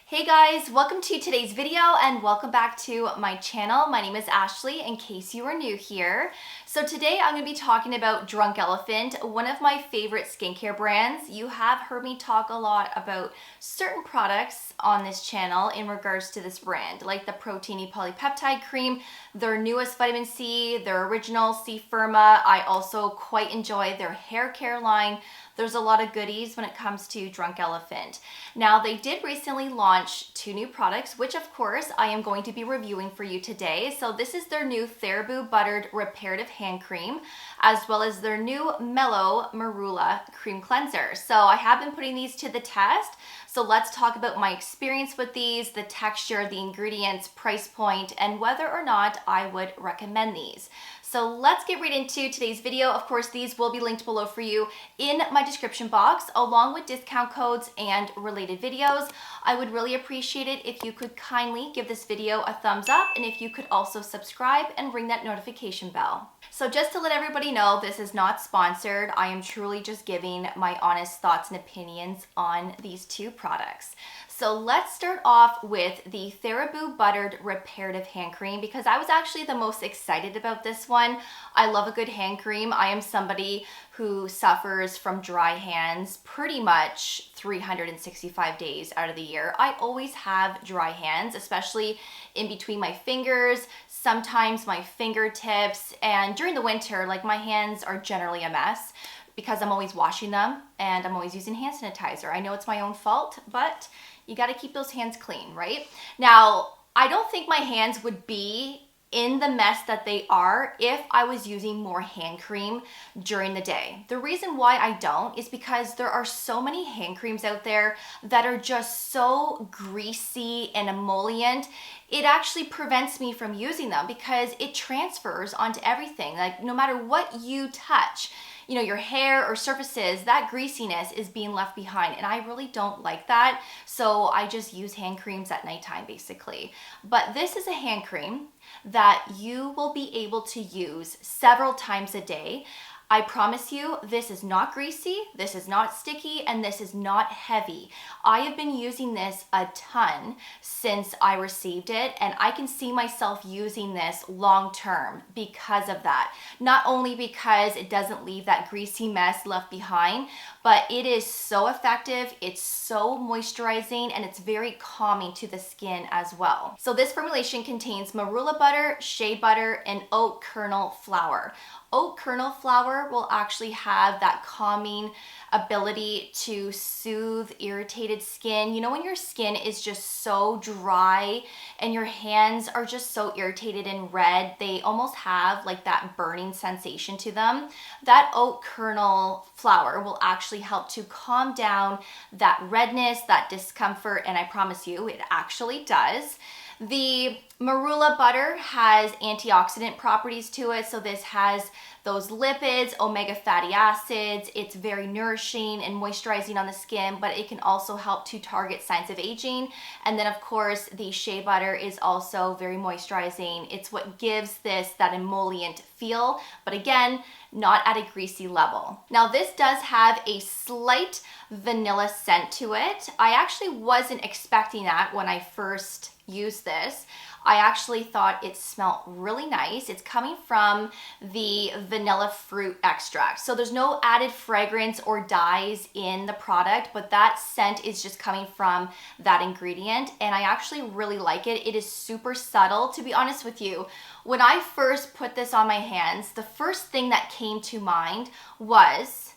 Hey guys, welcome to today's video and welcome back to my channel. My name is Ashley, in case you are new here. So today I'm going to be talking about Drunk Elephant, one of my favorite skincare brands. You have heard me talk a lot about certain products on this channel in regards to this brand, like the Proteiny Polypeptide Cream, their newest vitamin C, their original C Firma. I also quite enjoy their hair care line. There's a lot of goodies when it comes to Drunk Elephant. Now, they did recently launch 2 new products, which of course I am going to be reviewing for you today. So this is their new Therabu Buttered Reparative Hand Cream, as well as their new Mello Marula Cream Cleanser. So I have been putting these to the test. So let's talk about my experience with these, the texture, the ingredients, price point, and whether or not I would recommend these. So let's get right into today's video. Of course, these will be linked below for you in my description box, along with discount codes and related videos. I would really appreciate it if you could kindly give this video a thumbs up, and if you could also subscribe and ring that notification bell. So just to let everybody know, this is not sponsored. I am truly just giving my honest thoughts and opinions on these 2 products. So let's start off with the Therabu Buttered Reparative Hand Cream, because I was actually the most excited about this one. I love a good hand cream. I am somebody who suffers from dry hands pretty much 365 days out of the year. I always have dry hands, especially in between my fingers, sometimes my fingertips, and during the winter, like my hands are generally a mess because I'm always washing them and I'm always using hand sanitizer. I know it's my own fault, but you got to keep those hands clean, right? Now, I don't think my hands would be in the mess that they are if I was using more hand cream during the day. The reason why I don't is because there are so many hand creams out there that are just so greasy and emollient. It actually prevents me from using them because it transfers onto everything. Like no matter what you touch, you know, your hair or surfaces, that greasiness is being left behind. And I really don't like that. So I just use hand creams at nighttime basically. But this is a hand cream that you will be able to use several times a day. I promise you, this is not greasy, this is not sticky, and this is not heavy. I have been using this a ton since I received it, and I can see myself using this long term because of that. Not only because it doesn't leave that greasy mess left behind, but it is so effective, it's so moisturizing, and it's very calming to the skin as well. So this formulation contains marula butter, shea butter, and oat kernel flour. Oat kernel flour will actually have that calming ability to soothe irritated skin. You know, when your skin is just so dry and your hands are just so irritated and red, they almost have like that burning sensation to them. That oat kernel flour will actually help to calm down that redness, that discomfort, and I promise you, it actually does. The marula butter has antioxidant properties to it, so this has those lipids, omega fatty acids. It's very nourishing and moisturizing on the skin, but it can also help to target signs of aging. And then of course, the shea butter is also very moisturizing. It's what gives this that emollient feel, but again, not at a greasy level. Now this does have a slight vanilla scent to it. I actually wasn't expecting that when I first used this. I actually thought it smelled really nice. It's coming from the vanilla fruit extract. So there's no added fragrance or dyes in the product, but that scent is just coming from that ingredient. And I actually really like it. It is super subtle. To be honest with you, when I first put this on my hands, the first thing that came to mind was,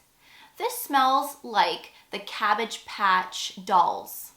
this smells like the Cabbage Patch dolls.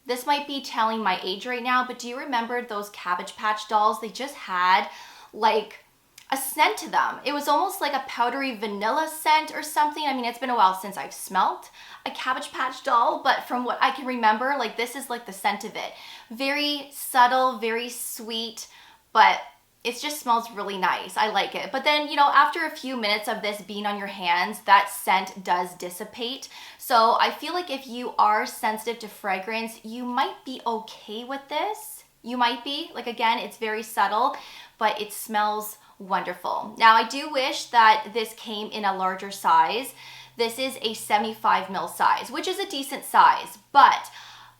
This might be telling my age right now, but do you remember those Cabbage Patch dolls? They just had like a scent to them. It was almost like a powdery vanilla scent or something. I mean, it's been a while since I've smelt a Cabbage Patch doll, but from what I can remember, like this is like the scent of it. Very subtle, very sweet, but it just smells really nice. I like it. But then, you know, after a few minutes of this being on your hands, that scent does dissipate. So I feel like if you are sensitive to fragrance, you might be okay with this. You might be. Like, again, it's very subtle, but it smells wonderful. Now, I do wish that this came in a larger size. This is a 75 ml size, which is a decent size, but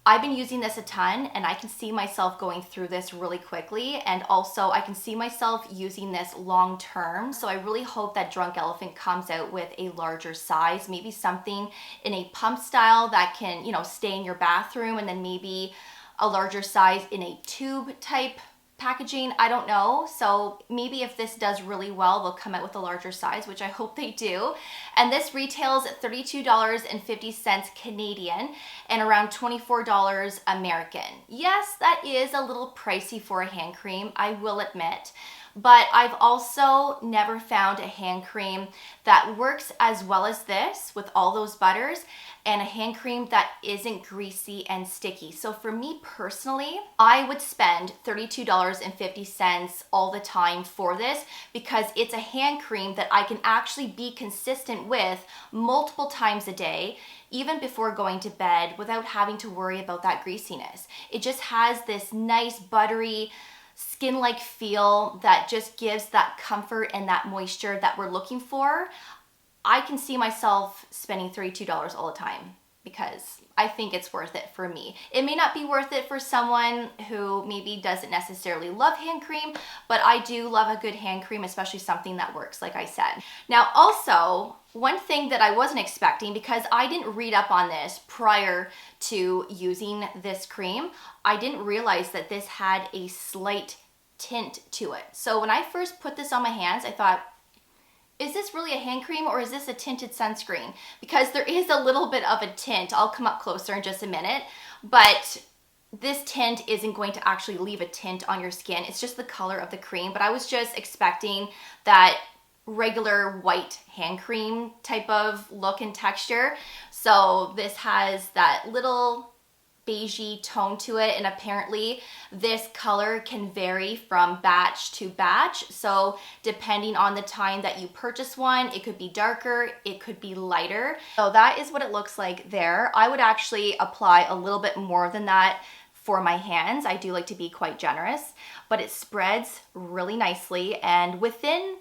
I've been using this a ton and I can see myself going through this really quickly, and also I can see myself using this long term. So I really hope that Drunk Elephant comes out with a larger size, maybe something in a pump style that can, stay in your bathroom, and then maybe a larger size in a tube type packaging. I don't know. So maybe if this does really well, they'll come out with a larger size, which I hope they do. And this retails $32.50 Canadian and around $24 American. Yes, that is a little pricey for a hand cream, I will admit. But I've also never found a hand cream that works as well as this with all those butters, and a hand cream that isn't greasy and sticky. So for me personally, I would spend $32.50 all the time for this, because it's a hand cream that I can actually be consistent with multiple times a day, even before going to bed, without having to worry about that greasiness. It just has this nice buttery skin-like feel that just gives that comfort and that moisture that we're looking for. I can see myself spending $32 all the time because I think it's worth it for me. It may not be worth it for someone who maybe doesn't necessarily love hand cream, but I do love a good hand cream, especially something that works, like I said. Now, also, one thing that I wasn't expecting, because I didn't read up on this prior to using this cream, I didn't realize that this had a slight tint to it. So when I first put this on my hands, I thought, is this really a hand cream or is this a tinted sunscreen? Because there is a little bit of a tint. I'll come up closer in just a minute, but this tint isn't going to actually leave a tint on your skin. It's just the color of the cream, but I was just expecting that regular white hand cream type of look and texture. So this has that little beigey tone to it, and apparently this color can vary from batch to batch. So depending on the time that you purchase one, it could be darker, it could be lighter. So that is what it looks like there. I would actually apply a little bit more than that for my hands. I do like to be quite generous, but it spreads really nicely, and within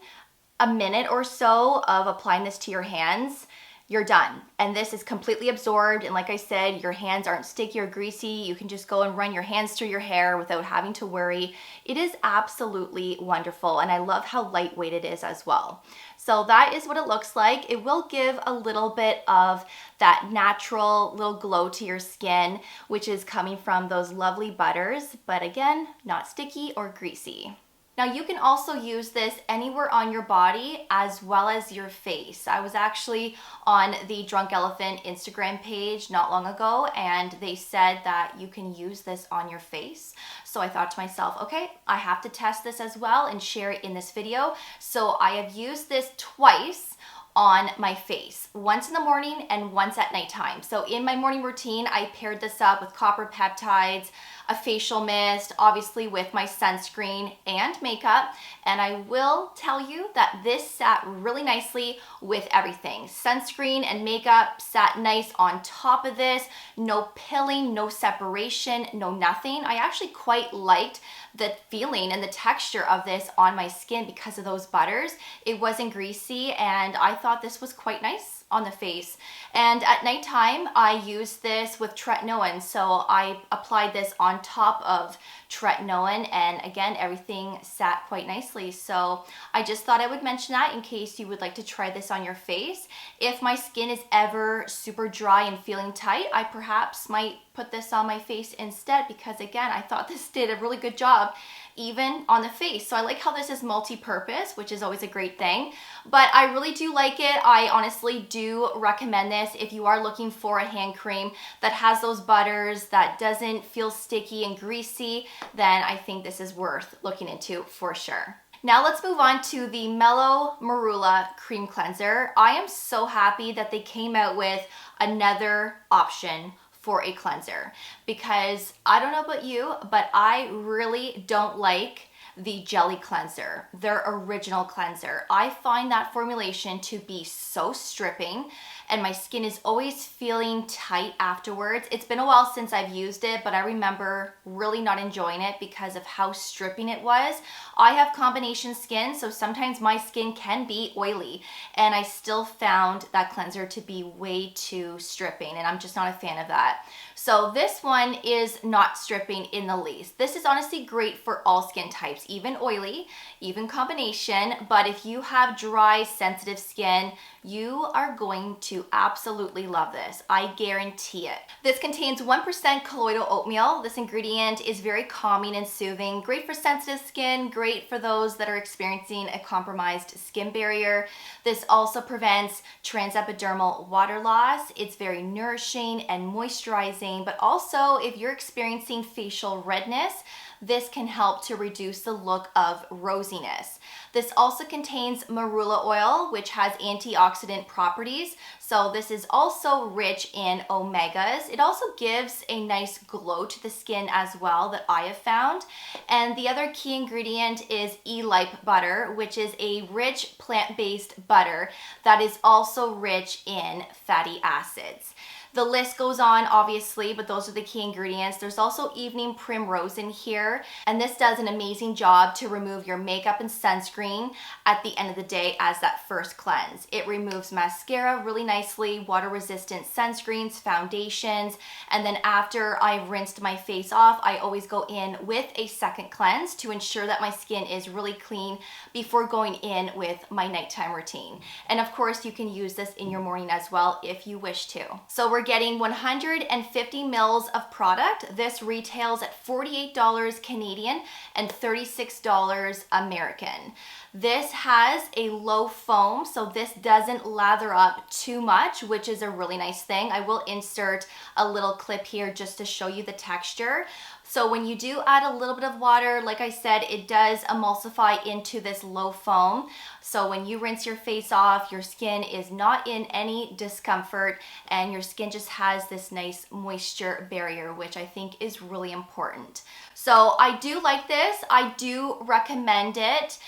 a minute or so of applying this to your hands, you're done. And this is completely absorbed. And like I said, your hands aren't sticky or greasy. You can just go and run your hands through your hair without having to worry. It is absolutely wonderful. And I love how lightweight it is as well. So that is what it looks like. It will give a little bit of that natural little glow to your skin, which is coming from those lovely butters. But again, not sticky or greasy. Now you can also use this anywhere on your body as well as your face. I was actually on the Drunk Elephant Instagram page not long ago, and they said that you can use this on your face. So I thought to myself, okay, I have to test this as well and share it in this video. So I have used this twice on my face, once in the morning and once at nighttime. So in my morning routine, I paired this up with copper peptides, a facial mist, obviously with my sunscreen and makeup. And I will tell you that this sat really nicely with everything. Sunscreen and makeup sat nice on top of this. No pilling, no separation, no nothing. I actually quite liked the feeling and the texture of this on my skin because of those butters. It wasn't greasy, and I thought this was quite nice on the face. And at nighttime, I used this with tretinoin. So I applied this on top of tretinoin, and again, everything sat quite nicely. So I just thought I would mention that in case you would like to try this on your face. If my skin is ever super dry and feeling tight, I perhaps might put this on my face instead, because again, I thought this did a really good job even on the face. So I like how this is multi-purpose, which is always a great thing, but I really do like it. I honestly do recommend this if you are looking for a hand cream that has those butters, that doesn't feel sticky and greasy, then I think this is worth looking into for sure. Now let's move on to the Mello Marula Cream Cleanser. I am so happy that they came out with another option for a cleanser, because I don't know about you, but I really don't like the jelly cleanser, their original cleanser. I find that formulation to be so stripping, and my skin is always feeling tight afterwards. It's been a while since I've used it, but I remember really not enjoying it because of how stripping it was. I have combination skin, so sometimes my skin can be oily, and I still found that cleanser to be way too stripping, and I'm just not a fan of that. So this one is not stripping in the least. This is honestly great for all skin types, even oily, even combination. But if you have dry, sensitive skin, you are going to absolutely love this. I guarantee it. This contains 1% colloidal oatmeal. This ingredient is very calming and soothing, great for sensitive skin, great for those that are experiencing a compromised skin barrier. This also prevents transepidermal water loss. It's very nourishing and moisturizing, but also if you're experiencing facial redness, this can help to reduce the look of rosiness. This also contains marula oil, which has antioxidant properties. So this is also rich in omegas. It also gives a nice glow to the skin as well that I have found. And the other key ingredient is e-lipe butter, which is a rich plant-based butter that is also rich in fatty acids. The list goes on, obviously, but those are the key ingredients. There's also evening primrose in here, and this does an amazing job to remove your makeup and sunscreen at the end of the day as that first cleanse. It removes mascara really nicely, water-resistant sunscreens, foundations, and then after I've rinsed my face off, I always go in with a second cleanse to ensure that my skin is really clean before going in with my nighttime routine. And of course, you can use this in your morning as well if you wish to. So we're getting 150 mils of product. This retails at $48 Canadian and $36 American. This has a low foam, so this doesn't lather up too much, which is a really nice thing. I will insert a little clip here just to show you the texture. So when you do add a little bit of water, like I said, it does emulsify into this low foam. So when you rinse your face off, your skin is not in any discomfort and your skin just has this nice moisture barrier, which I think is really important. So I do like this. I do recommend it.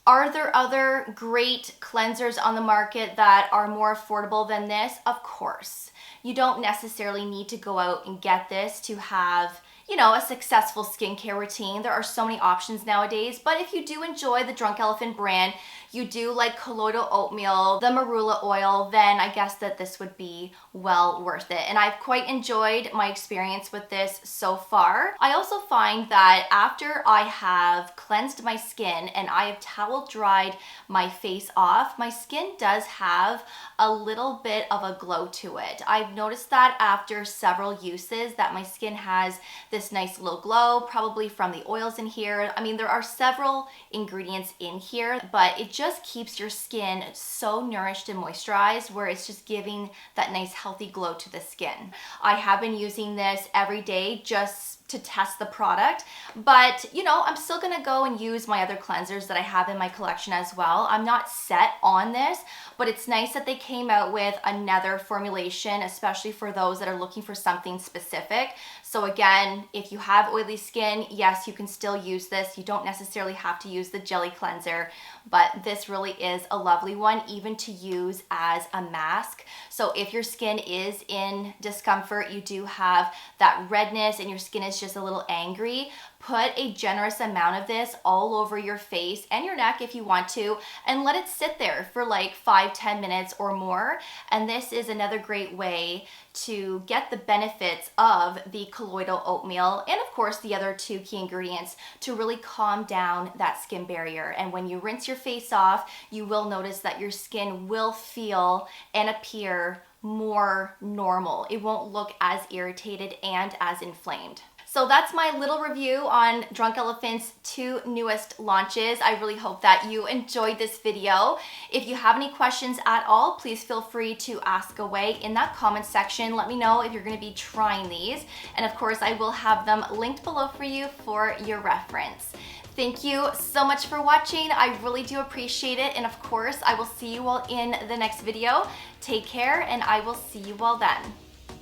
Are there other great cleansers on the market that are more affordable than this? Of course. You don't necessarily need to go out and get this to have, you know, a successful skincare routine. There are so many options nowadays, but if you do enjoy the Drunk Elephant brand, you do like colloidal oatmeal, the marula oil, then I guess that this would be well worth it. And I've quite enjoyed my experience with this so far. I also find that after I have cleansed my skin and I have towel dried my face off, my skin does have a little bit of a glow to it. I've noticed that after several uses that my skin has this nice low glow, probably from the oils in here. I mean, there are several ingredients in here, but it just keeps your skin so nourished and moisturized where it's just giving that nice healthy glow to the skin. I have been using this every day just to test the product, but you know, I'm still gonna go and use my other cleansers that I have in my collection as well. I'm not set on this, but it's nice that they came out with another formulation, especially for those that are looking for something specific. So again, if you have oily skin, yes, you can still use this. You don't necessarily have to use the jelly cleanser, but this really is a lovely one, even to use as a mask. So if your skin is in discomfort, you do have that redness and your skin is just a little angry, put a generous amount of this all over your face and your neck if you want to, and let it sit there for like 5-10 minutes or more. And this is another great way to get the benefits of the colloidal oatmeal and of course the other two key ingredients to really calm down that skin barrier. And when you rinse your face off, you will notice that your skin will feel and appear more normal. It won't look as irritated and as inflamed. So that's my little review on Drunk Elephant's 2 newest launches. I really hope that you enjoyed this video. If you have any questions at all, please feel free to ask away in that comment section. Let me know if you're going to be trying these. And of course, I will have them linked below for you for your reference. Thank you so much for watching. I really do appreciate it. And of course, I will see you all in the next video. Take care, and I will see you all then.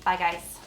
Bye, guys.